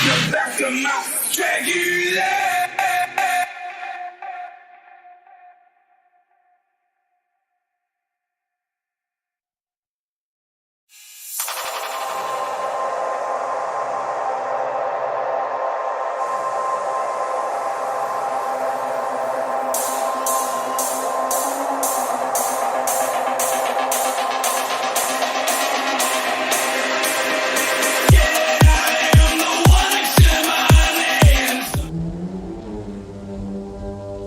The back of my Dragula.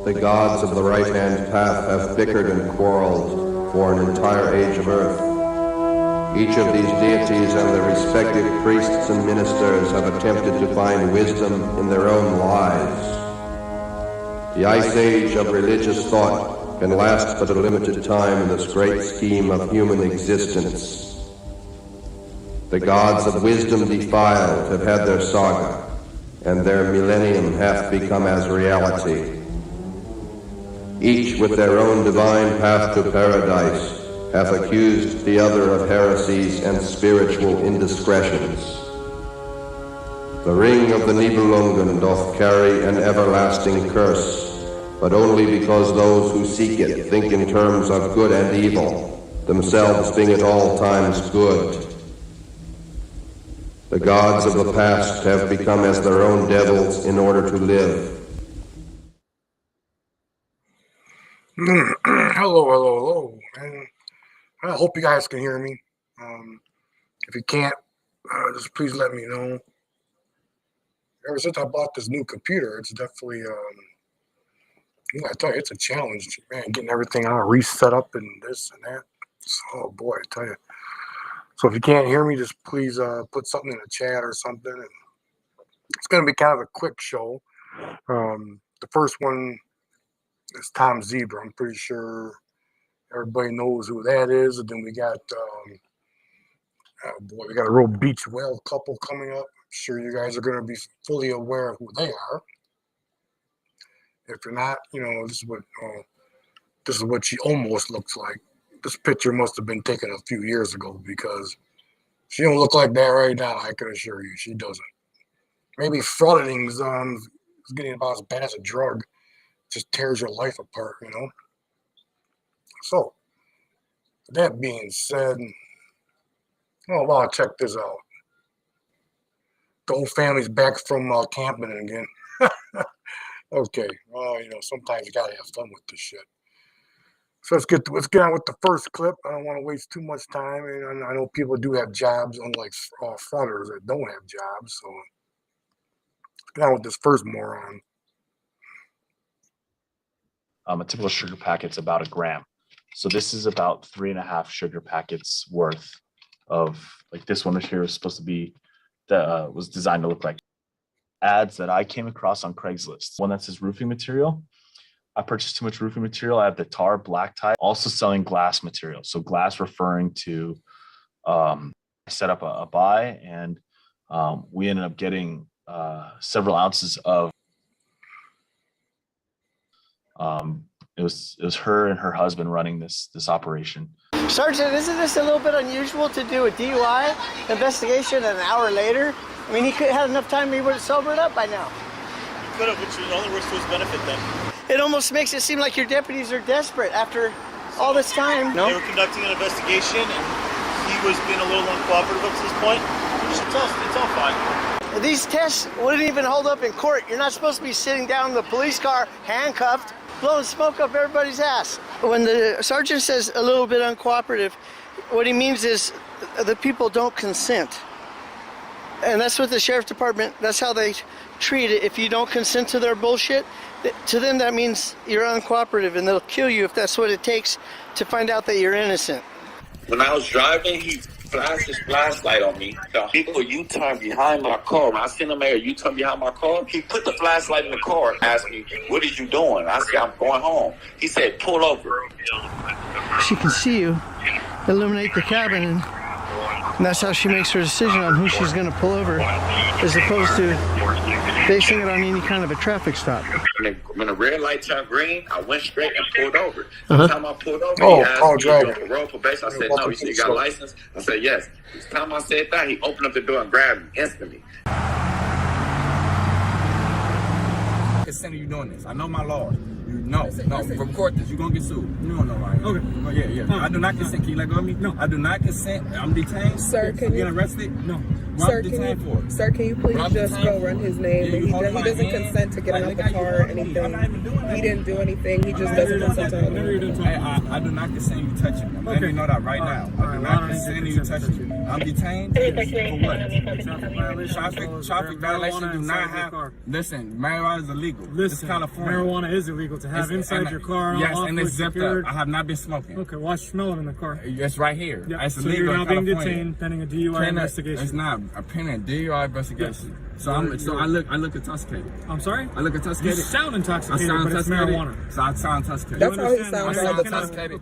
The gods of the right-hand path have bickered and quarreled for an entire age of earth. Each of these deities and their respective priests and ministers have attempted to find wisdom in their own lives. The ice age of religious thought can last but a limited time in this great scheme of human existence. The gods of wisdom defiled have had their saga, and their millennium hath become as reality. Each with their own divine path to paradise hath accused the other of heresies and spiritual indiscretions. The ring of the Nibelungen doth carry an everlasting curse, but only because those who seek it think in terms of good and evil, themselves being at all times good. The gods of the past have become as their own devils in order to live. Hello. And I hope you guys can hear me. If you can't, just please let me know. Ever since I bought this new computer, it's definitely, I tell you, it's a challenge, man, getting everything on reset up and this and that. So, oh boy, I tell you. So if you can't hear me, just please put something in the chat or something. And it's going to be kind of a quick show. The first one is Tom Zebra. I'm pretty sure everybody knows who that is. And then we got, we got a real beach whale couple coming up. I'm sure you guys are going to be fully aware of who they are. If you're not, this is what she almost looks like. This picture must have been taken a few years ago because she don't look like that right now. I can assure you, she doesn't. Maybe frauditing is getting about as bad as a drug. Just tears your life apart, So, that being said, check this out. The whole family's back from camping again. Okay, well, sometimes you gotta have fun with this shit. So let's get on with the first clip. I don't want to waste too much time, and I know people do have jobs, unlike frauditors that don't have jobs. So let's get on with this first moron. A typical sugar packet's about 1 gram. So this is about 3.5 sugar packets worth of, like this one here was supposed to be, that was designed to look like ads that I came across on Craigslist. One that says roofing material. I purchased too much roofing material. I have the tar black tie, also selling glass material. So glass referring to, I set up a buy, and we ended up getting several ounces of, it was her and her husband running this operation. Sergeant, isn't this a little bit unusual to do a DUI investigation an hour later? I mean, he could have had enough time, he would have sobered up by now. He could have, which only works to his benefit then. It almost makes it seem like your deputies are desperate after all this time. No? They were conducting an investigation, and he was being a little uncooperative up to this point. It's all fine. These tests wouldn't even hold up in court. You're not supposed to be sitting down in the police car, handcuffed, blowing smoke up everybody's ass. When the sergeant says a little bit uncooperative, what he means is the people don't consent. And that's what the sheriff department, that's how they treat it. If you don't consent to their bullshit, to them that means you're uncooperative, and they'll kill you if that's what it takes to find out that you're innocent. When I was driving, he flashed his flashlight on me. He go U-turn behind my car. When I seen him make a U-turn behind my car, he put the flashlight in the car and asked me, "What are you doing?" I said, "I'm going home." He said, "Pull over." She can see you illuminate the cabin, and that's how she makes her decision on who she's going to pull over, as opposed to basing it on any kind of a traffic stop. When the red light turned green, I went straight and pulled over. The time I pulled over, he asked me, "You on road probation?" I said, "No." He said, "You got a license?" I said, "Yes." The time I said that, he opened up the door and grabbed me instantly. this. I know my laws. No, record this. You're gonna get sued. You don't know why. Okay. Oh, yeah. I do not consent. Can you let go of me? No. I do not consent. I'm detained. Sir, can you? Getting arrested? No. Sir, can you please just go run his name? He doesn't consent to getting out the car or anything. He didn't do anything. He just doesn't consent to anything. I do not consent you touching me. Let me know that right now. I do not consent you touching me. I'm detained for what? Traffic violation do not have. Listen, marijuana is illegal. Listen, California. Marijuana is illegal to have inside your car. Yes, and it's zipped up. I have not been smoking. Okay, well, I smell it in the car. It's right here. Yeah. It's So illegal you're in now being California. detained pending a DUI investigation. It's not a pending DUI investigation. So I look intoxicated. I'm sorry? I look intoxicated. You sound intoxicated, but it's marijuana. So I sound intoxicated. That's how he sounds all the time. Intoxicated.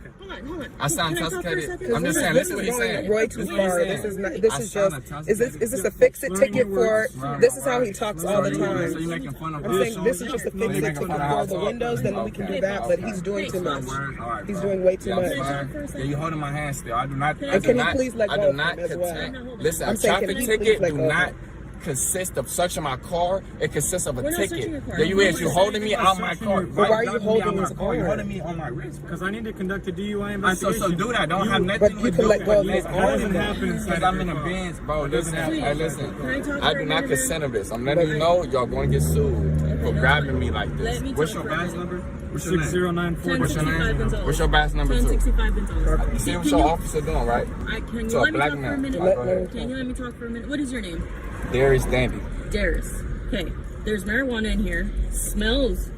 I sound intoxicated. I'm just saying, listen what he's saying. Way too far. This is not. This is just. Is this a fix-it ticket for? This is how he talks all the So time. you're making fun of I'm saying this is just a fix-it ticket for the windows. Then we can do that. But he's doing too much. He's doing way too much. Yeah, you holding my hand still. I do not. And can he please let go I do of not him as well? consent. Listen, I'm a saying, can traffic he ticket please let do go of not him? consist of searching my car. It consists of a We're not searching ticket. your car. There you is. You holding me out my car. But why are you holding his car? You holding me on my wrist. Because I need to conduct a DUI investigation. So do that. Don't have nothing But to you do can let go of with his it. arm. Because I'm in a Benz, bro. Listen, hey, listen. Can I talk I for do a not minute, consent of this. I'm letting you know y'all going to get sued for grabbing me like this. Let me What's talk your for a badge minute. number? What's your name? 6094. What's your 1065 name? Gonzalez. What's your badge number too? 1065 Gonzalez. See what your officer doing, right? Can you So a let me black talk for a man. minute? Go ahead. Can you let me talk for a minute? What is your name? Darius Dandy. Darius. Okay. There's marijuana in here. Smells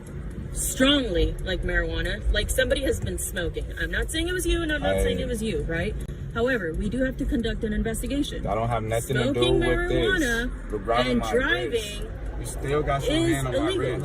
strongly like marijuana. Like somebody has been smoking. I'm not saying it was you, and I'm not saying it was you, right? However, we do have to conduct an investigation. I don't have nothing to do Smoking with marijuana this. You're grabbing and my driving wrist. You still got your is hand on my illegal. wrist.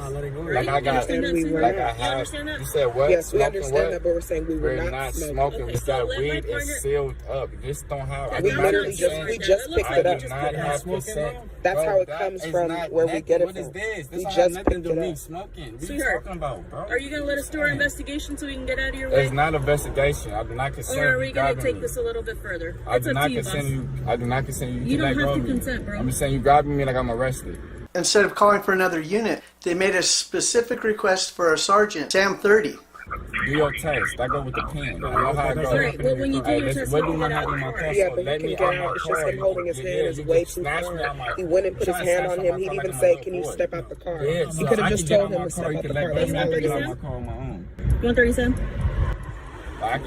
Right? Like I got, You understand that? like I You have. understand that? You said what? Yes, we Smoking understand what? that, but we're saying we were We're not smoking. smoking. Okay, This so that let my weed partner- is sealed up. You just don't have. I We do not literally consent. we just picked I it up. do not have consent. That's how it comes from where we get it What is from. this? This We don't just have nothing picked to do it with me up. smoking. What are you Sweetheart, talking about, bro? Are you going to let us do our investigation so we can get out of your way? It's not an investigation. I do not consent. Or are we going to grabbing take me. this a little bit further? I It's do up not to you, boss. consent you. I do not consent you. You to don't let have go to of me. consent, bro. I'm just saying you grabbing me like I'm arrested. Instead of calling for another unit, they made a specific request for a sergeant, Sam 30. Do your test. I go with the pen. I know how it goes. Right, well, when you do your test, what you do can I get have out in my of the car? car. Yeah, So but let he me can out get my out. It's just car. him holding his hand is you way just too snatched me far. out my- He went and put his Try to hand snatch on my him. He car didn't like even I'm say, a "Can you boy." step out the car?" Yeah, He so could I have just can get told out him my to step car, you out the can let car. go. That's I all can it get out is. my car on my own. 137? I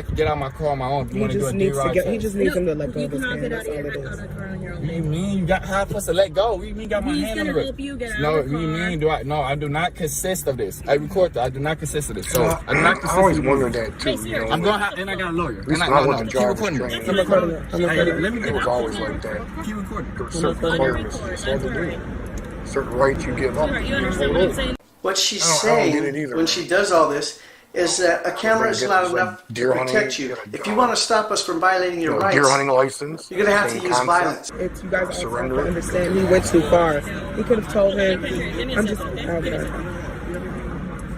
can get out my car on my own. If you He want to do a just needs to DUI get. He test. just needs him to let go You of his cannot hand. get out That's of all your it out is. of the car on your own. What do you mean? You got half us to let go. What do you mean? Got my He's hand on gonna the help you get out No, of the what do you car. mean? No, I do not consist of this. I record that. I do not consist of this. So I do not I consist always of wondered this. that too. You know, I'm going to have, and I got a lawyer. least And when I no, went to keep driver's recording training, it. I'm recording it. I'm Hey, recording let me it get was it. always like that. Keep recording. There were certain Under requirements you record, just had to that's do. right. Certain rights you give up. Sweetheart, you understand what I'm saying? What she's I don't get saying it either, when man. she does all this is that a camera is Get not this, like, enough to deer hunting, protect you. you gotta If you want to stop us from violating your You know, rights, deer hunting license. you're going to have to same use concept. violence. It's you guys also have Surrender to it. understand. He went too far. He could have told him. Give me a I'm just. second, okay? Give me a Okay.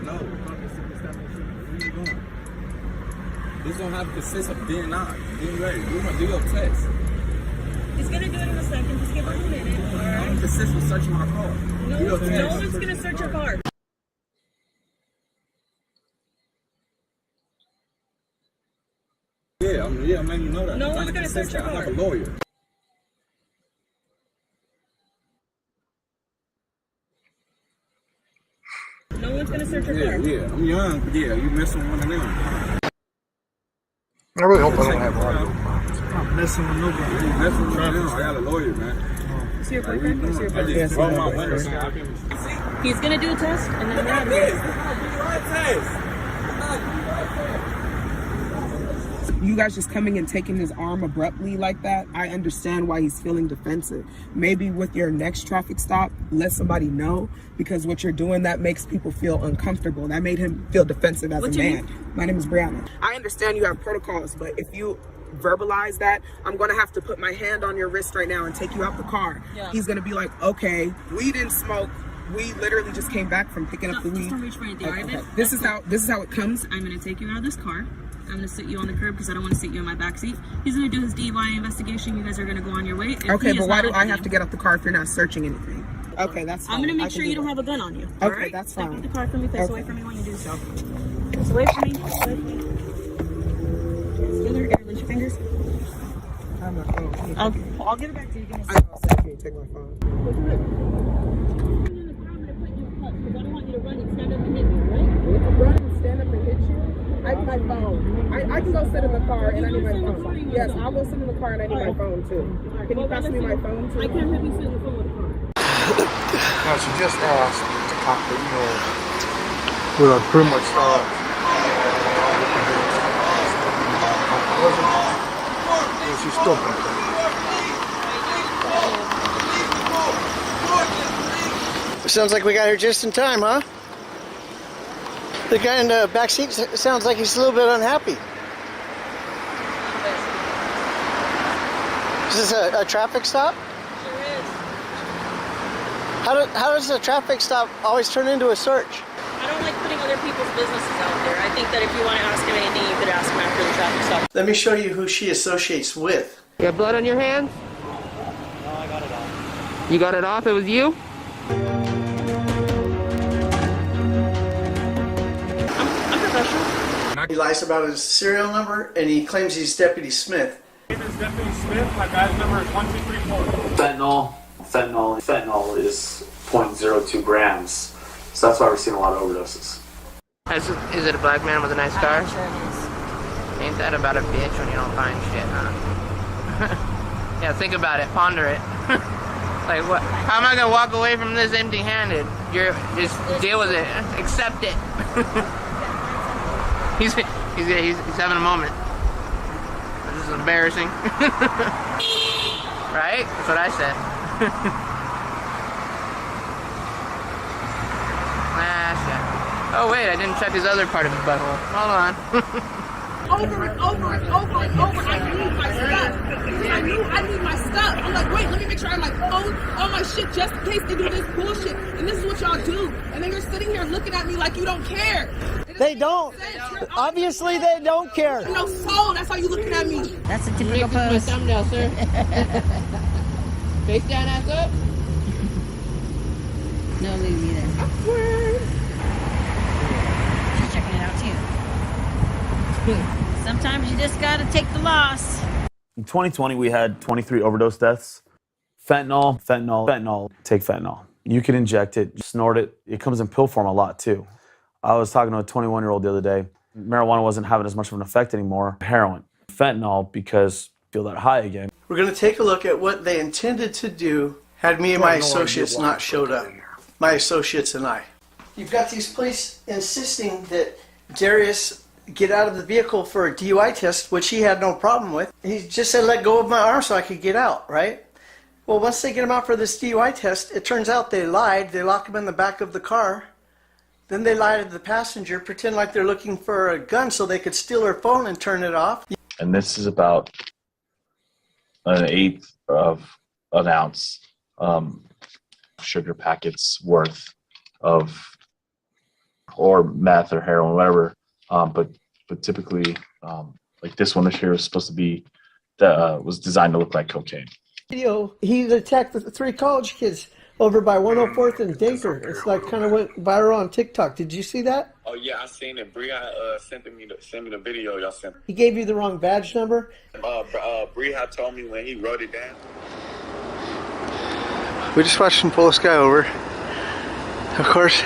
No. This don't have to consist of DNI. Being ready. We're going to do your test. He's gonna do it in a second. Just give him a minute. All I right? don't consist of searching my car. No, Do your no test. one's gonna search your car. Yeah, I'm letting you know that. No I'm one's not gonna search your consistent. I have a car. lawyer. No one's gonna search your Yeah, car. yeah. I'm young, but yeah, you messing with one of them. I really hope I don't have audio problems. I'm messing with nobody. You messing with one of them. I got a lawyer, man. See your boyfriend? See your I boyfriend? just roll my window. He's gonna do a test and then we're out of here. You guys just coming and taking his arm abruptly like that, I understand why he's feeling defensive. Maybe with your next traffic stop, let somebody know, because what you're doing, that makes people feel uncomfortable. That made him feel defensive as What's a your man. name? My name is Brianna. I understand you have protocols, but if you verbalize that, I'm gonna have to put my hand on your wrist right now and take you out the car. Yeah. He's gonna be like, okay, we didn't smoke. We literally just came back from picking up the Just weed. don't reach for anything, all right, babe? This is how it comes. I'm gonna take you out of this car. I'm gonna sit you on the curb because I don't want to sit you in my backseat. He's gonna do his DUI investigation. You guys are gonna go on your way. If Okay, he but is why not do I have okay- to get out the car if you're not searching anything? Okay, that's fine. I'm gonna I make can sure do you don't that. have a gun on you. Okay, all right? that's Step fine. out the car from me. Face Okay. away from me when you do so. Face away from me. Face away from me. Together. Release your fingers. I have my phone. I'll give it back to you. Give me a I second. know, can you take my phone? Because I don't want you to run and stand up and hit me, right? Run and stand up and hit you? I need my phone. I can go sit in the car and I need my phone. Yes, I'll go sit in the car and I need my phone too. Can you pass me my phone too? I can't have you sit in the phone with the car. No, she just asked to cop the, we're pretty much she's still complaining. Sounds like we got here just in time, huh? The guy in the back seat sounds like he's a little bit unhappy. Is this a traffic stop? Sure is. How does a traffic stop always turn into a search? I don't like putting other people's businesses out there. I think that if you want to ask him anything, you could ask him after the traffic stop. Let me show you who she associates with. You have blood on your hands? No, I got it off. You got it off? It was you? I'm professional. He lies about his serial number and he claims he's Deputy Smith. My name is Deputy Smith. My badge number is 1234. Fentanyl is 0.02 grams. So that's why we're seeing a lot of overdoses. Is it a black man with a nice car? Sure it is. Ain't that about a bitch when you don't find shit, huh? Yeah, think about it. Ponder it. Like, what? How am I gonna walk away from this empty-handed? Just deal with it. Accept it. He's having a moment. This is embarrassing. Right? That's what I said. Shit. Oh wait, I didn't check his other part of his butthole. Hold on. Over and over and over and over, I need my stuff. I knew I need my stuff. I'm like, wait, let me make sure I have my phone, all my shit, just in case they do this bullshit. And this is what y'all do. And then you're sitting here looking at me like you don't care. They don't. Obviously, they don't care. No soul. That's how you looking at me. That's a Typical pose. My thumbnail, sir. Face down, ass up. No, leave me there. Awkward. She's checking it out too. Sometimes you just gotta take the loss. In 2020, we had 23 overdose deaths. Fentanyl. Take fentanyl. You can inject it, snort it. It comes in pill form a lot too. I was talking to a 21-year-old the other day. Marijuana wasn't having as much of an effect anymore. Heroin. Fentanyl, because I feel that high again. We're going to take a look at what they intended to do had me and my associates not showed up. My associates and I. You've got these police insisting that Darius get out of the vehicle for a DUI test, which he had no problem with. He just said, let go of my arm so I could get out, right? Well, once they get him out for this DUI test, it turns out they lied. They lock him in the back of the car. Then they lie to the passenger, pretend like they're looking for a gun so they could steal her phone and turn it off. And this is about an eighth of an ounce sugar packets worth of, or meth or heroin, whatever. But typically, like this one here was supposed to be, was designed to look like cocaine. Video, he attacked the 3 college kids over by 104th and Dacre. It's like kind of went viral on TikTok. Did you see that? Oh yeah, I seen it. Bree sent me the video y'all sent. He gave you the wrong badge number. Bree had told me when he wrote it down. We just watched him pull this guy over. Of course,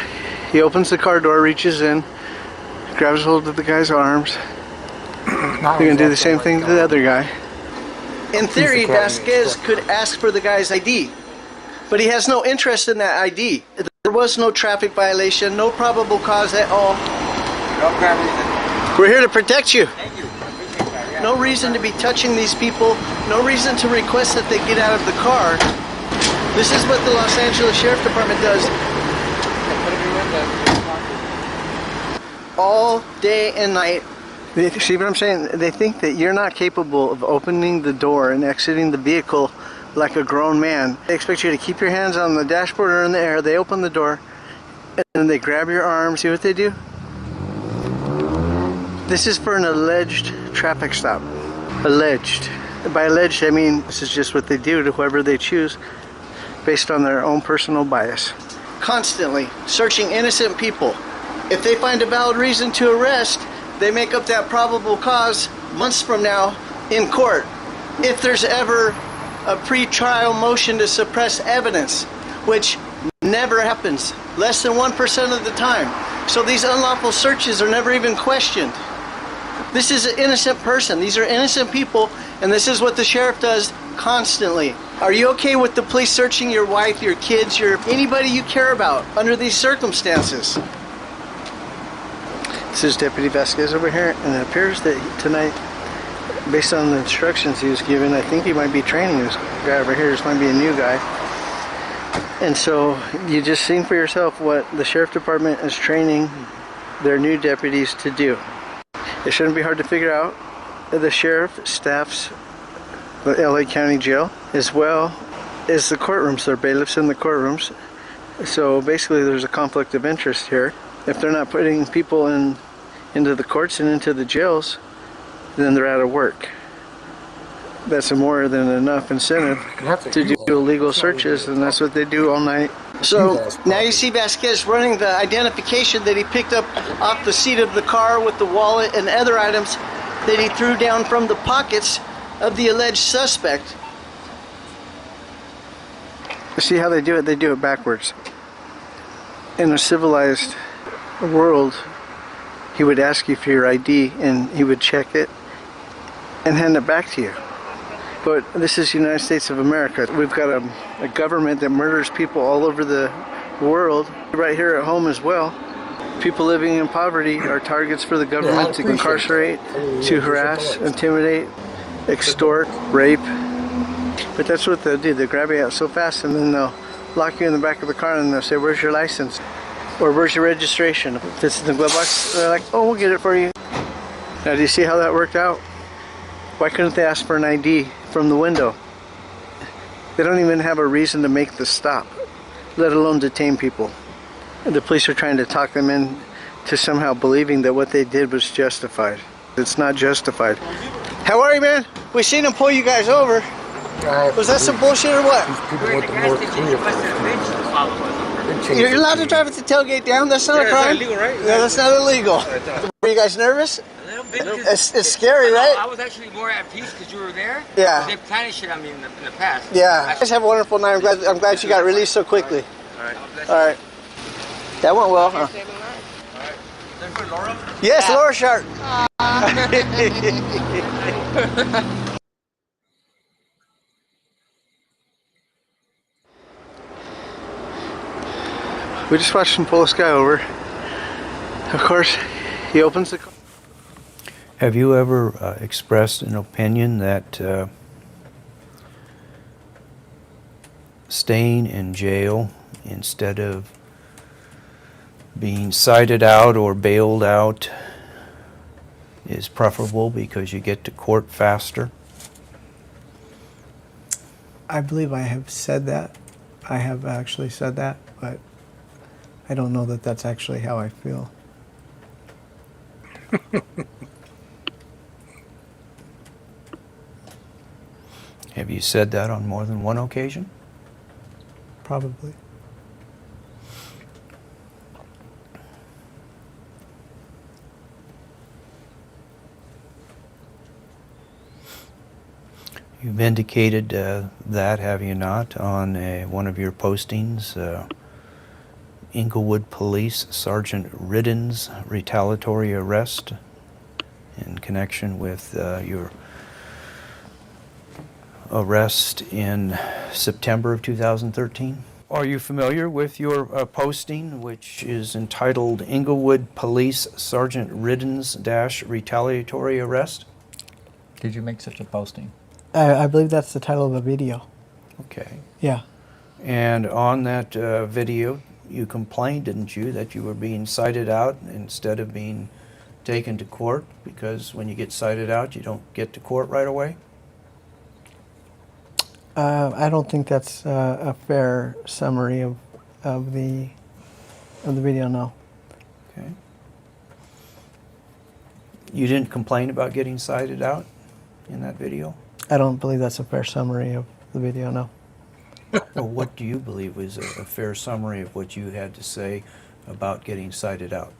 he opens the car door, reaches in, grabs hold of the guy's arms. You're gonna do the same thing to the other guy. In theory, Vasquez could ask for the guy's ID, but he has no interest in that ID. There was no traffic violation, no probable cause at all. We're here to protect you. No reason to be touching these people, no reason to request that they get out of the car. This is what the Los Angeles Sheriff Department does. All day and night. See what I'm saying? They think that you're not capable of opening the door and exiting the vehicle like a grown man. They expect you to keep your hands on the dashboard or in the air. They open the door and then they grab your arm. See what they do? This is for an alleged traffic stop. Alleged. By alleged, I mean this is just what they do to whoever they choose. based on their own personal bias. Constantly searching innocent people. If they find a valid reason to arrest, they make up that probable cause months from now in court. If there's ever a pre-trial motion to suppress evidence, which never happens, less than 1% of the time. So these unlawful searches are never even questioned. This is an innocent person. These are innocent people, and this is what the sheriff does constantly. Are you okay with the police searching your wife, your kids, anybody you care about under these circumstances? This is Deputy Vasquez over here, and it appears that tonight, based on the instructions he was given, I think he might be training this guy over here. This might be a new guy. And so you just seen for yourself what the sheriff department is training their new deputies to do. It shouldn't be hard to figure out. The sheriff staffs the LA County Jail as well as the courtrooms. They're bailiffs in the courtrooms. So basically there's a conflict of interest here. If they're not putting people into the courts and into the jails, then they're out of work. That's a more than enough incentive to do illegal searches, and that's what they do all night. So now you see Vasquez running the identification that he picked up off the seat of the car with the wallet and other items that he threw down from the pockets of the alleged suspect. See how they do it? They do it backwards. In a civilized world, he would ask you for your ID and he would check it and hand it back to you. But this is the United States of America. We've got a government that murders people all over the world, right here at home as well. People living in poverty are targets for the government to incarcerate, to harass, intimidate, extort, rape. But that's what they'll do. They'll grab you out so fast and then they'll lock you in the back of the car and they'll say, "Where's your license?" Or "Where's your registration?" If it's in the glove box, they're like, "Oh, we'll get it for you." Now, do you see how that worked out? Why couldn't they ask for an ID from the window? They don't even have a reason to make the stop, let alone detain people. And the police are trying to talk them into somehow believing that what they did was justified. It's not justified. How are you, man? We seen them pull you guys over. Was that some bullshit or what? You're allowed to drive with the tailgate down? That's not a crime? That's illegal, right? Yeah, that's not illegal. Were you guys nervous? It's scary, right? I was actually more at peace because you were there. Yeah. They planted shit on me in the past. Yeah. You guys have a wonderful night. I'm glad you got released so quickly. All right. All right. That went well, huh? Yes, yeah. Laura Sharp. We just watched him pull this guy over. Of course, he opens the car. Have you ever expressed an opinion that staying in jail instead of being cited out or bailed out is preferable because you get to court faster? I believe I have said that. I have actually said that, but I don't know that that's actually how I feel. Have you said that on more than one occasion? Probably. You've indicated that, have you not, on one of your postings, Inglewood Police Sergeant Ridden's retaliatory arrest in connection with your arrest in September of 2013. Are you familiar with your posting, which is entitled Inglewood Police Sergeant Ridden's retaliatory arrest? Did you make such a posting? I believe that's the title of the video. Okay. Yeah. And on that video, you complained, didn't you, that you were being cited out instead of being taken to court, because when you get cited out, you don't get to court right away? I don't think that's a fair summary of the video. No. Okay. You didn't complain about getting cited out in that video? I don't believe that's a fair summary of the video. No. Well, what do you believe was a fair summary of what you had to say about getting cited out?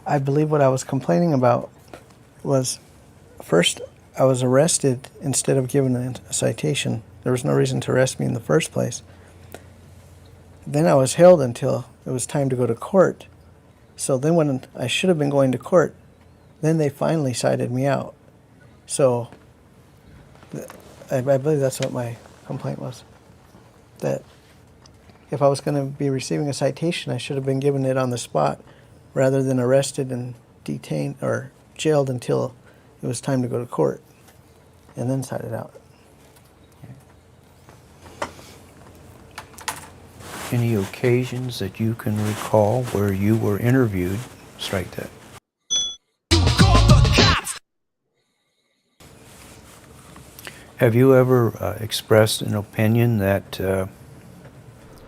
I believe what I was complaining about was, first, I was arrested instead of given a citation. There was no reason to arrest me in the first place. Then I was held until it was time to go to court. So then when I should have been going to court, then they finally cited me out. So I believe that's what my complaint was. That if I was going to be receiving a citation, I should have been given it on the spot rather than arrested and detained or jailed until it was time to go to court and then cited out. Any occasions that you can recall where you were interviewed? Strike that. Have you ever expressed an opinion that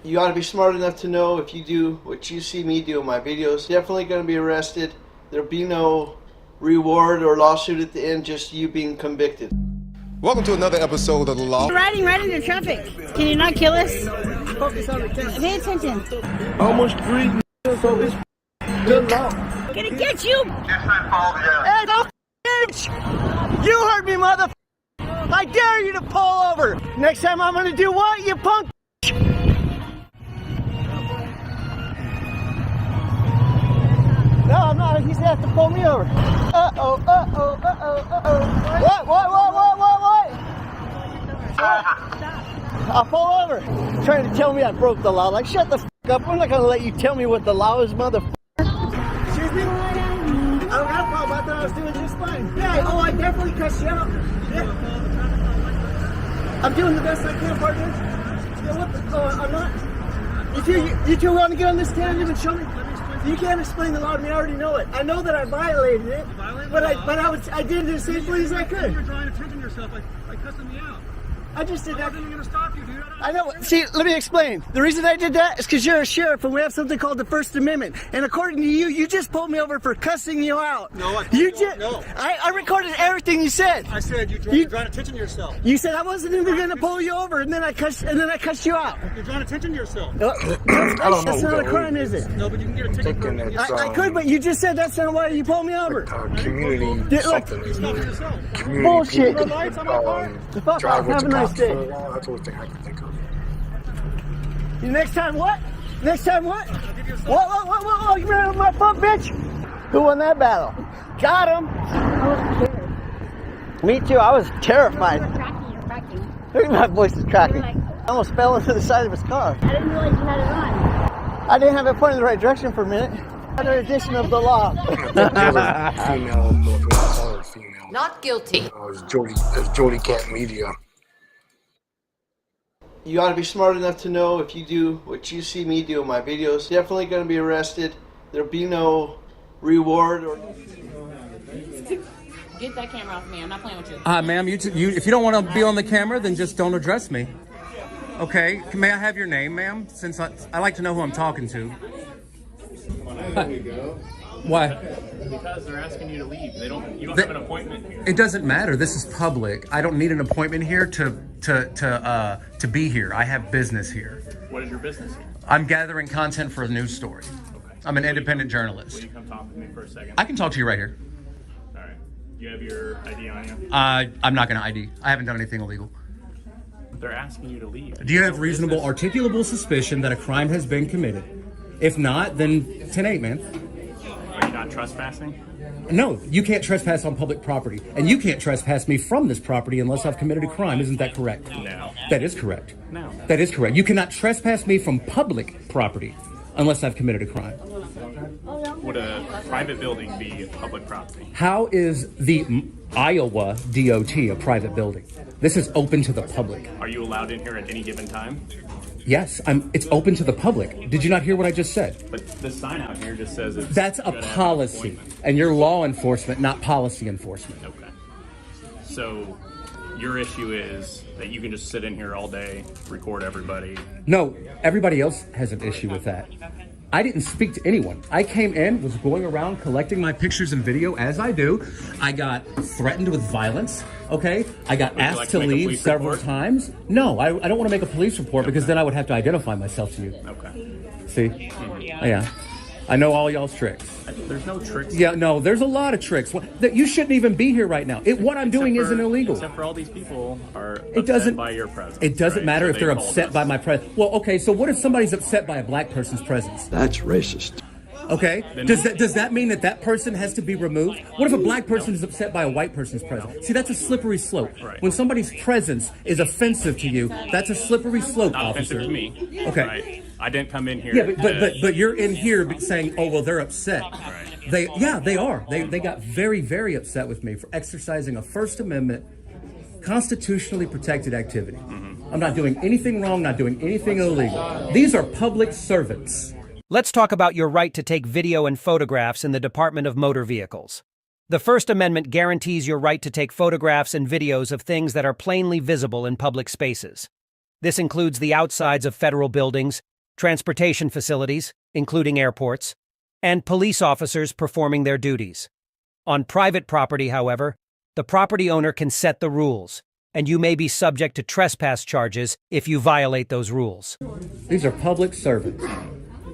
You ought to be smart enough to know if you do what you see me do in my videos, definitely going to be arrested. There'll be no reward or lawsuit at the end, just you being convicted. Welcome to another episode of The Law. Riding right into traffic. Can you not kill us? Focus on the camera. Pay attention. Almost 3 years old. It's good law. Gonna get you. Hey, don't bitch! You heard me, mother. I dare you to pull over. Next time I'm gonna do what, you punk? No, I'm not. He's gonna have to pull me over. Uh-oh, uh-oh, uh-oh, uh-oh. What? I'll pull over. Trying to tell me I broke the law. Like, shut the f*** up. I'm not gonna let you tell me what the law is, mother. Excuse me? I don't have a problem. I thought I was doing just fine. Yeah, I definitely cussed you out. Yeah. I'm doing the best I can, partner. Yeah, what the? I'm not. You two want to get on this stand and show me? You can't explain the law to me. I already know it. I know that I violated it, but I did it as safely as I could. You're drawing attention to yourself by cussing me out. I just did that. I wasn't going to stop you, dude. I know. See, let me explain. The reason I did that is because you're a sheriff and we have something called the First Amendment. And according to you, you just pulled me over for cussing you out. No, No. I recorded everything you said. I said you're drawing attention to yourself. You said I wasn't even going to pull you over, and then I cussed you out. You're drawing attention to yourself. No, that's not a crime, is it? No, but you can get a ticket for it. I could, but you just said that's not why you pulled me over. Community something. Community Bullshit. No lights on my car. Fuck off. Have a nice day. That's the only thing I can think of. Next time what? What? You ran over my foot, bitch? Who won that battle? Got him. I wasn't scared. Me too. I was terrified. You were tracking. Look at my voice is cracking. Like, I almost fell into the side of his car. I didn't realize you had it on. I didn't have it pointed in the right direction for a minute. Another edition of the law. Female. Not guilty. It's Jody Cat Media. You ought to be smart enough to know if you do what you see me do in my videos, definitely going to be arrested. There'll be no reward or... Get that camera off me. I'm not playing with you. Ma'am, you if you don't want to be on the camera, then just don't address me. Okay, may I have your name, ma'am? Since I like to know who I'm talking to. There we go. Why? Because they're asking you to leave. You don't have an appointment here. It doesn't matter. This is public. I don't need an appointment here to be here. I have business here. What is your business here? I'm gathering content for a news story. Okay. I'm an independent journalist. Will you come talk to me for a second? I can talk to you right here. All right. You have your ID on you? I'm not going to ID. I haven't done anything illegal. They're asking you to leave. Do you have reasonable, articulable suspicion that a crime has been committed? If not, then 10-8, man. Are you not trespassing? No, you can't trespass on public property. And you can't trespass me from this property unless I've committed a crime. Isn't that correct? No. That is correct. No. That is correct. You cannot trespass me from public property unless I've committed a crime. Would a private building be public property? How is the Iowa DOT a private building? This is open to the public. Are you allowed in here at any given time? Yes, it's open to the public. Did you not hear what I just said? But the sign out here just says it's... That's a policy. And you're law enforcement, not policy enforcement. Okay. So your issue is that you can just sit in here all day, record everybody. No, everybody else has an issue with that. I didn't speak to anyone. I came in, was going around collecting my pictures and video as I do. I got threatened with violence. Okay, I got Would you asked like to to make a leave police several report? times. No, I don't want to make a police report because then I would have to identify myself to you. Okay. See? Yeah. I know all y'all's tricks. There's no tricks. Yeah, no, there's a lot of tricks. That you shouldn't even be here right now. What I'm doing isn't illegal. Except for all these people are It doesn't upset by your presence. It doesn't right? matter So if they're they called upset us. by my presence. Well, okay, so what if somebody's upset by a black person's presence? That's racist. Okay, does that mean that person has to be removed? What if a black person is upset by a white person's presence? See, that's a slippery slope. Right. When somebody's presence is offensive to you, that's a slippery slope, Not officer. offensive to me. Okay. Right? I didn't come in here. Yeah, but you're in here saying, oh well, they're upset. Right. They are. They got very, very upset with me for exercising a First Amendment constitutionally protected activity. I'm not doing anything wrong, not doing anything illegal. These are public servants. Let's talk about your right to take video and photographs in the Department of Motor Vehicles. The First Amendment guarantees your right to take photographs and videos of things that are plainly visible in public spaces. This includes the outsides of federal buildings, transportation facilities, including airports, and police officers performing their duties. On private property, however, the property owner can set the rules, and you may be subject to trespass charges if you violate those rules. These are public servants.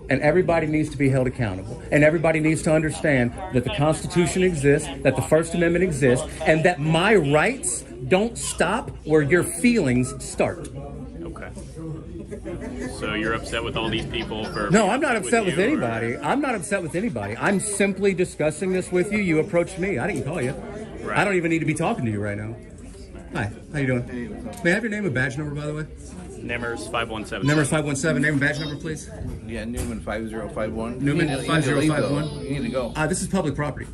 And everybody needs to be held accountable. And everybody needs to understand that the Constitution exists, that the First Amendment exists, and that my rights don't stop where your feelings start. Okay. So you're upset with all these people for... No, I'm not upset with anybody. I'm not upset with anybody. I'm simply discussing this with you. You approached me. I didn't call you. Right. I don't even need to be talking to you right now. Hi, how you doing? May I have your name and badge number, by the way? Nimmers 5177. Nimmers 517. Name and badge number, please. Yeah, Newman 5051. Newman 5051. You need to go. This is public property.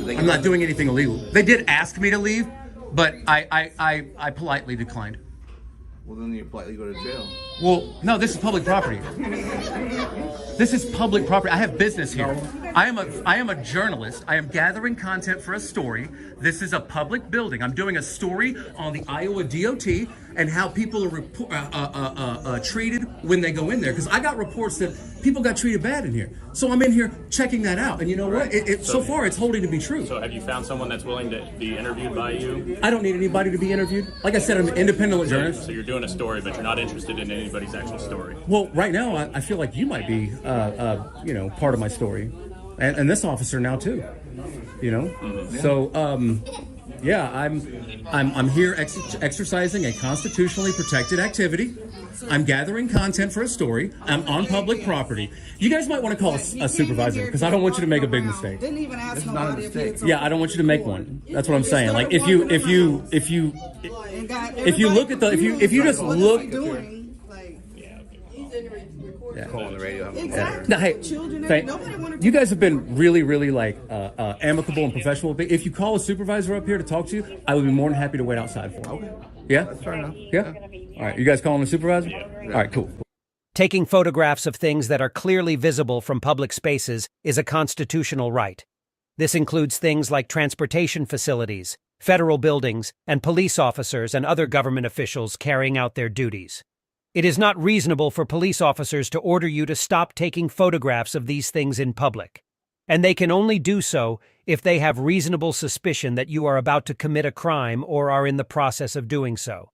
I'm not doing anything illegal. They did ask me to leave, but I politely declined. Well, then you politely go to jail. Well, no, this is public property. This is public property. I have business here. I am a journalist. I am gathering content for a story. This is a public building. I'm doing a story on the Iowa DOT and how people are treated when they go in there. Because I got reports that people got treated bad in here. So I'm in here checking that out. And you know what? So far, it's holding to be true. So have you found someone that's willing to be interviewed by you? I don't need anybody to be interviewed. Like I said, I'm an independent journalist. So you're doing a story, but you're not interested in anybody's actual story. Well, right now, I feel like you might be, part of my story. And this officer now, too. You know? Mm-hmm. So, I'm here exercising a constitutionally protected activity. I'm gathering content for a story. I'm on public property. You guys might want to call a supervisor because I don't want you to make a big mistake. Didn't even ask nobody if it's Yeah, I don't want you to make one. That's what I'm saying. Like if you look at if you just look. Yeah. Call on the radio. Exactly. Now, hey, Children, you guys have been really, really amicable and professional. If you call a supervisor up here to talk to you, I would be more than happy to wait outside for you. Okay. Yeah? That's fair enough. Yeah? All right. You guys calling the supervisor? Yeah. All right, cool. Taking photographs of things that are clearly visible from public spaces is a constitutional right. This includes things like transportation facilities, federal buildings, and police officers and other government officials carrying out their duties. It is not reasonable for police officers to order you to stop taking photographs of these things in public, and they can only do so if they have reasonable suspicion that you are about to commit a crime or are in the process of doing so.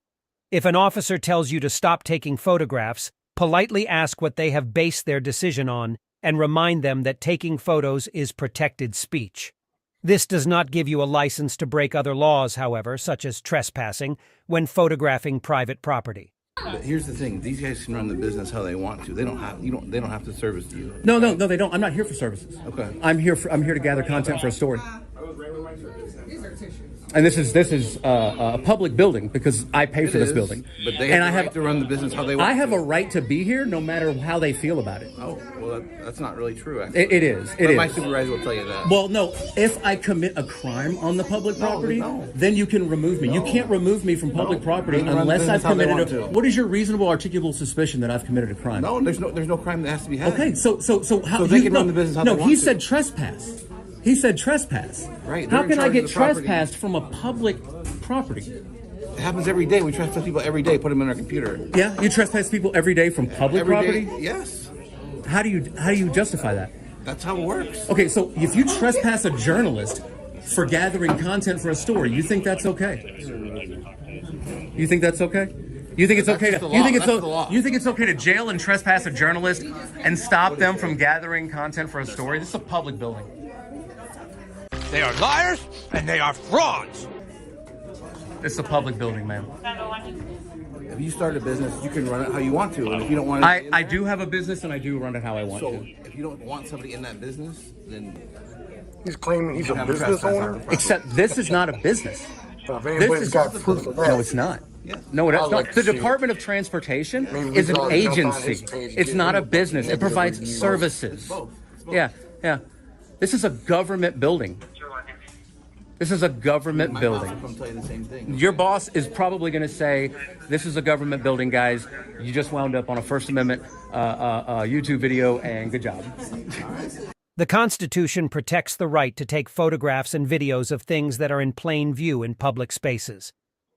If an officer tells you to stop taking photographs, politely ask what they have based their decision on and remind them that taking photos is protected speech. This does not give you a license to break other laws, however, such as trespassing, when photographing private property. But here's the thing: these guys can run the business how they want to. They don't have to service you. No, they don't. I'm not here for services. Okay. I'm here to gather content for a story. And this is a public building because I pay for this building. But they have the right to run the business how they want. I have a right to be here no matter how they feel about it. Oh, well, that's not really true, actually. It is. But my supervisor will tell you that. Well, no, if I commit a crime on the public property, then you can remove me. You can't remove me from public property unless I've committed a... What is your reasonable articulable suspicion that I've committed a crime? No, there's no crime that has to be had. Okay, so how... So they can run the business how they want to. No, he said trespass. He said trespass. Right. How can I get trespassed from a public property? It happens every day. We trespass people every day. Put them in our computer. Yeah, you trespass people every day from public property. Yes. How do you justify that? That's how it works. Okay, so if you trespass a journalist, for gathering content for a story. You think that's okay? You think that's okay? You think it's okay to you think it's okay to jail and trespass a journalist and stop them from gathering content for a story? This is a public building. They are liars and they are frauds. This is a public building, man. If you start a business, you can run it how you want to, and if you don't want to, I do have a business and I do run it how I want to. So if you don't want somebody in that business, then he's claiming he's a business owner. Except this is not a business. If anybody's got proof of that, No, it's not. No, it's not. The Department of Transportation is an agency. It's not a business. It provides services. Yeah. This is a government building. This is a government building. I'm telling you the same thing. Your boss is probably going to say, this is a government building, guys. You just wound up on a First Amendment YouTube video, and good job. The Constitution protects the right to take photographs and videos of things that are in plain view in public spaces.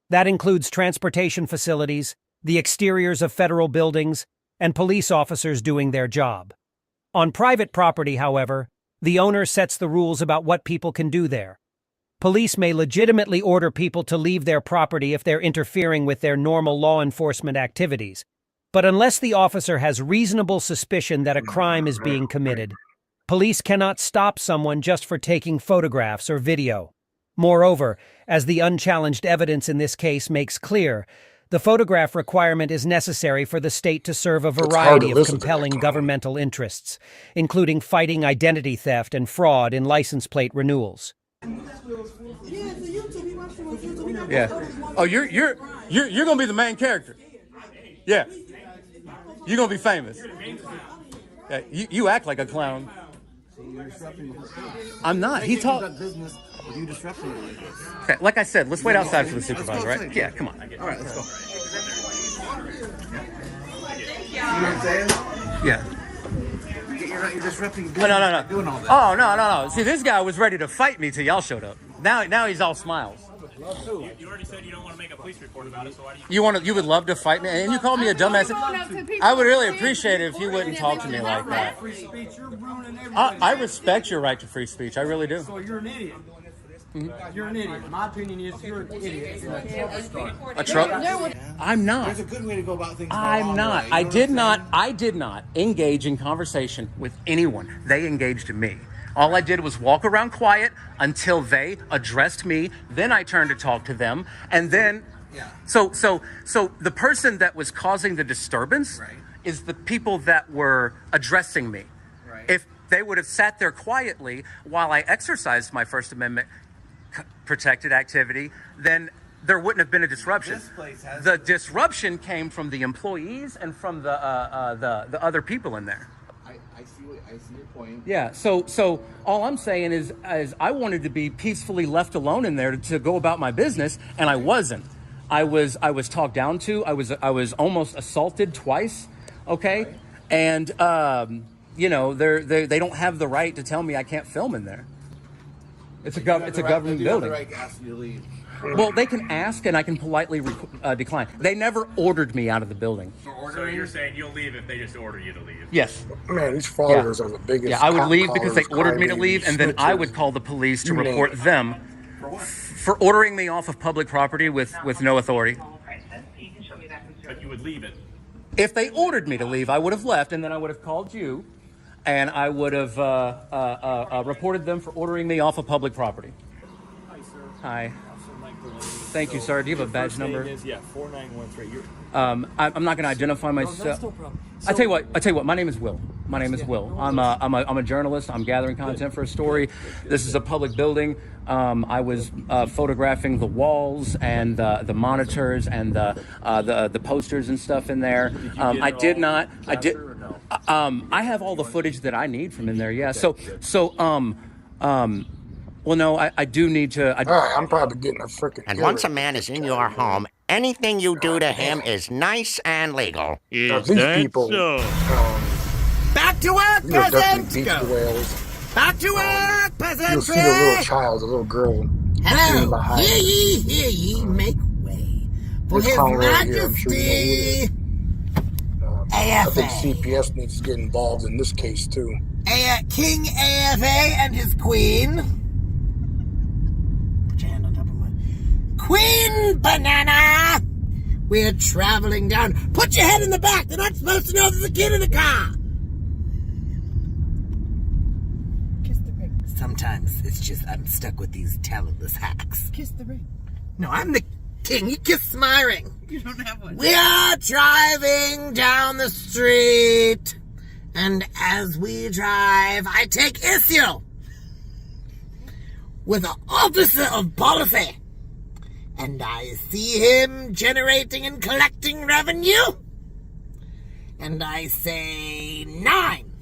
That includes transportation facilities, the exteriors of federal buildings, and police officers doing their job. On private property, however, the owner sets the rules about what people can do there. Police may legitimately order people to leave their property if they're interfering with their normal law enforcement activities. But unless the officer has reasonable suspicion that a crime is being committed, police cannot stop someone just for taking photographs or video. Moreover, as the unchallenged evidence in this case makes clear, the photograph requirement is necessary for the state to serve a variety of compelling governmental interests, including fighting identity theft and fraud in license plate renewals. Yeah. Oh, you're gonna be the main character. Yeah. You're gonna be famous. Yeah, you act like a clown. I'm not. He talked. You disrupting it like this. Okay, like I said, let's wait outside for the supervisor, right? Yeah, come on. All right, let's go. Yeah. You're disrupting. No. Doing all that. Oh, no. See, this guy was ready to fight me till y'all showed up. Now he's all smiles. You already said you don't want to make a police report about it, so why do you... You would love to fight me, and you called me a dumbass. I would really appreciate it if you wouldn't talk to me like that. I respect your right to free speech. I really do. So you're an idiot. You're an idiot. My opinion is you're an idiot. A truck? I'm not. There's a good way to go about things. I'm not. I did not engage in conversation with anyone. They engaged in me. All I did was walk around quiet until they addressed me. Then I turned to talk to them. And then, so the person that was causing the disturbance is the people that were addressing me. Right. If they would have sat there quietly while I exercised my First Amendment protected activity, then there wouldn't have been a disruption. The disruption came from the employees and from the other people in there. I see your point. Yeah, so all I'm saying is I wanted to be peacefully left alone in there to go about my business, and I wasn't. I was talked down to. I was almost assaulted twice. Okay, right. And they don't have the right to tell me I can't film in there. It's a government building. Right to ask you to leave. Well, they can ask, and I can politely decline. They never ordered me out of the building. So you're saying you'll leave if they just order you to leave? Yes. Man, these frauditors are the biggest. Yeah, I would leave because they ordered me to leave, and then I would call the police to report them for ordering me off of public property with no authority. But you would leave it? If they ordered me to leave, I would have left, and then I would have called you, and I would have reported them for ordering me off of public property. Hi, sir. Hi. Thank you, sir. Do you have a badge number? Yeah, 4913. I'm not going to identify myself. No, that's no problem. I tell you what. My name is Will. I'm a journalist. I'm gathering content for a story. This is a public building. I was photographing the walls and the monitors and the posters and stuff in there. I have all the footage that I need from in there. Yeah. Well, no, I do need to. All right, I'm probably getting a freaking. And once a man is in your home, anything you do to him is nice and legal. These people. Back to work, peasants! Back to work, peasants! You'll see a little child, a little girl. Hello, hear ye, make way for His Majesty. I think CPS needs to get involved in this case too. King AFA and his queen. Queen Banana! We're traveling down. Put your head in the back. They're not supposed to know there's a kid in the car. Kiss the ring. Sometimes it's just I'm stuck with these talentless hacks. Kiss the ring. No, I'm the king. You kiss my ring. You don't have one. We are driving down the street. And as we drive, I take issue with an officer of policy. And I see him generating and collecting revenue. And I say, 9.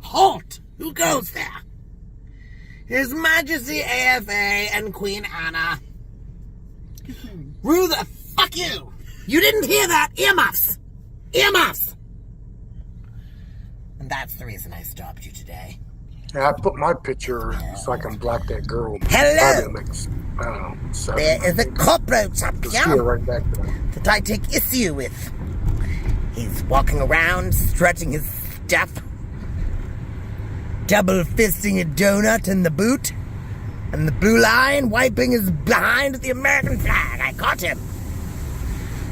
Halt. Who goes there? His Majesty AFA and Queen Anna. Rue the fuck you. You didn't hear that. Earmuffs. Earmuffs. And that's the reason I stopped you today. Yeah, I put my picture so I can block that girl. Hello. Makes, I don't know, 7. There is a cockroach up Just see her here right back there. that I take issue with. He's walking around, stretching his stuff, double fisting a donut in the boot, and the blue line wiping his behind with the American flag. I caught him.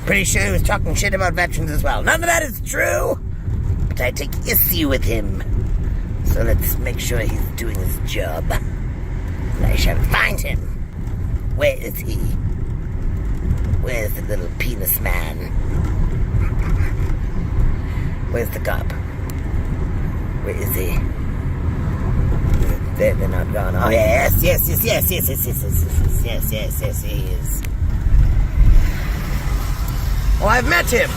Pretty sure he was talking shit about veterans as well. None of that is true, but I take issue with him. So let's make sure he's doing his job. And I shall find him. Where is he? Where's the little penis man? Where's the cop? Where is he? They're not gone. Oh, yes, he is. Oh, I've met him.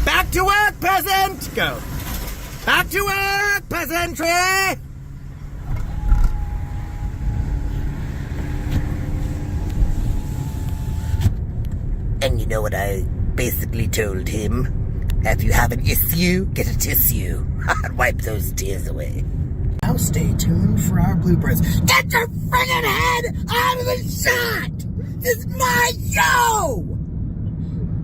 Back to work, peasant! Go. Back to work, peasantry! And you know what I basically told him? If you have an issue, get a tissue. And wipe those tears away. Now stay tuned for our bloopers. Get your friggin' head out of the shot! This is my show!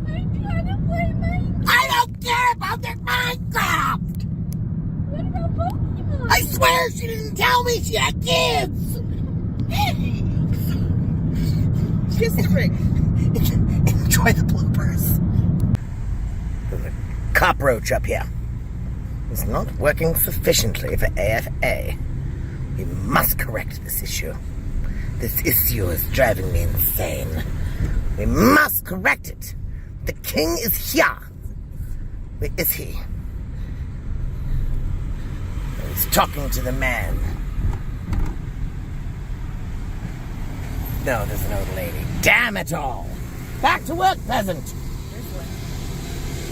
I'm trying to play Minecraft. I don't care about that Minecraft! What about Pokemon? I swear she didn't tell me she had kids! Kiss the ring. Enjoy the bloopers. There's a cockroach up here. It's not working sufficiently for AFA. We must correct this issue. This issue is driving me insane. We must correct it. The king is here. Where is he? He's talking to the man. No, there's an old lady. Damn it all! Back to work, peasant!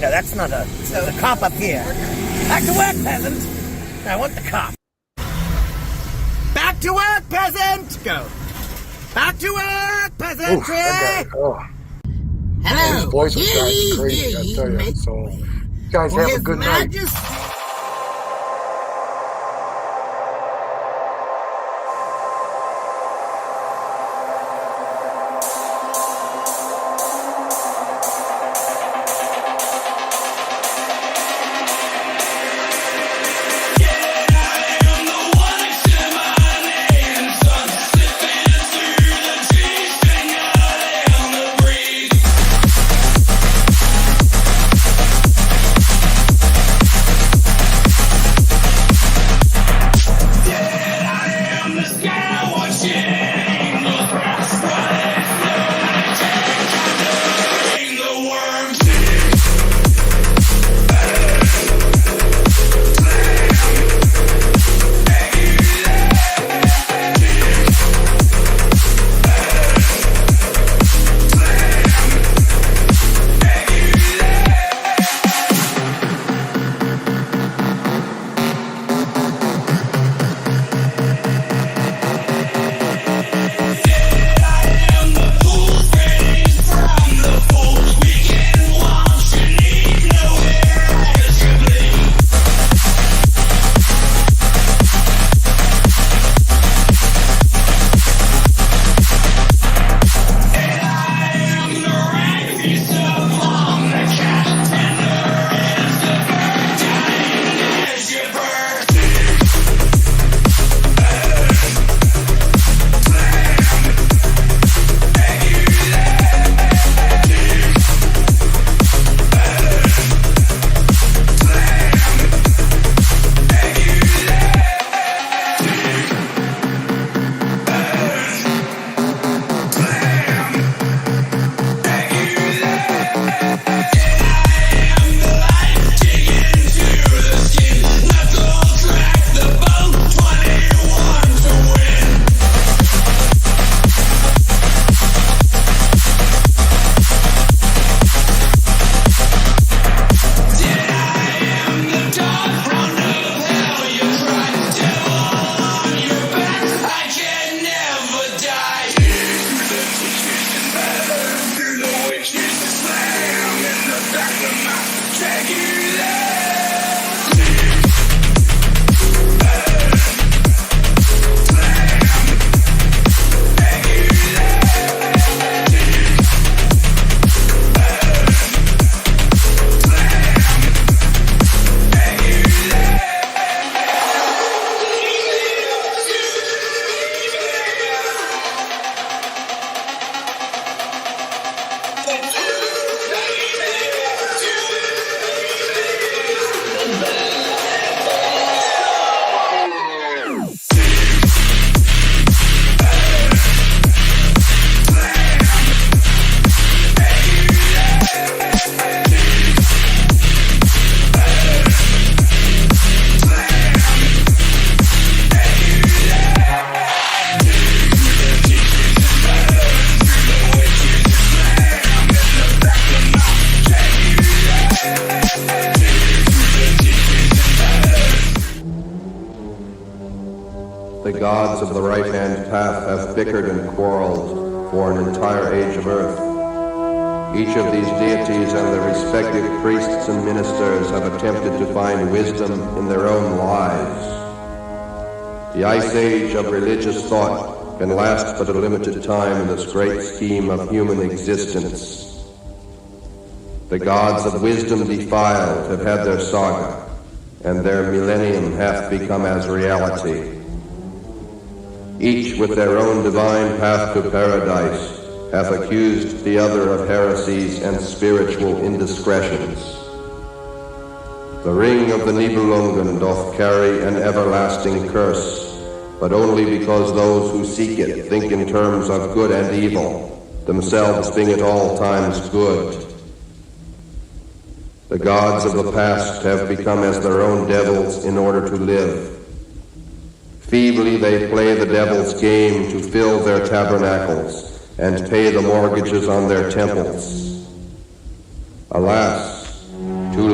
No, that's not a... There's a cop up here. Back to work, peasant! I want the cop. Back to work, peasant! Go. Back to work, peasantry! Hello! His voice was acting crazy, I tell you. So, you guys have a good night. the gods of the right-hand path have bickered and quarreled for an entire age of earth. Each of these deities and their respective priests and ministers have attempted to find wisdom in their own lives. The ice age of religious thought can last but a limited time in this great scheme of human existence. The gods of wisdom defiled have had their saga, and their millennium hath become as reality. Each with their own divine path to paradise hath accused the other of heresies and spiritual indiscretions. The ring of the Nibelungen doth carry an everlasting curse, but only because those who seek it think in terms of good and evil, themselves being at all times good. The gods of the past have become as their own devils in order to live. Feebly they play the devil's game to fill their tabernacles and pay the mortgages on their temples. Alas, too long